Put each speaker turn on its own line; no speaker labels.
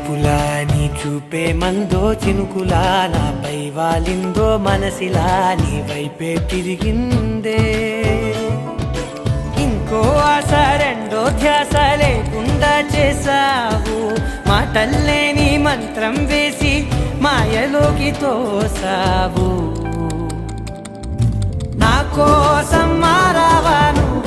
చూపులా నీ చూపే మందో చినుకులా నాపై వాలిందో మనసిలా నీ వైపే తిరిగిందే ఇంకో ఆశ రెండో ధ్యాస లేకుండా చేసావు మాటల్లే నీ మంత్రం వేసి మాయలోకి తోసావు నా కోసం మారావా నువ్వు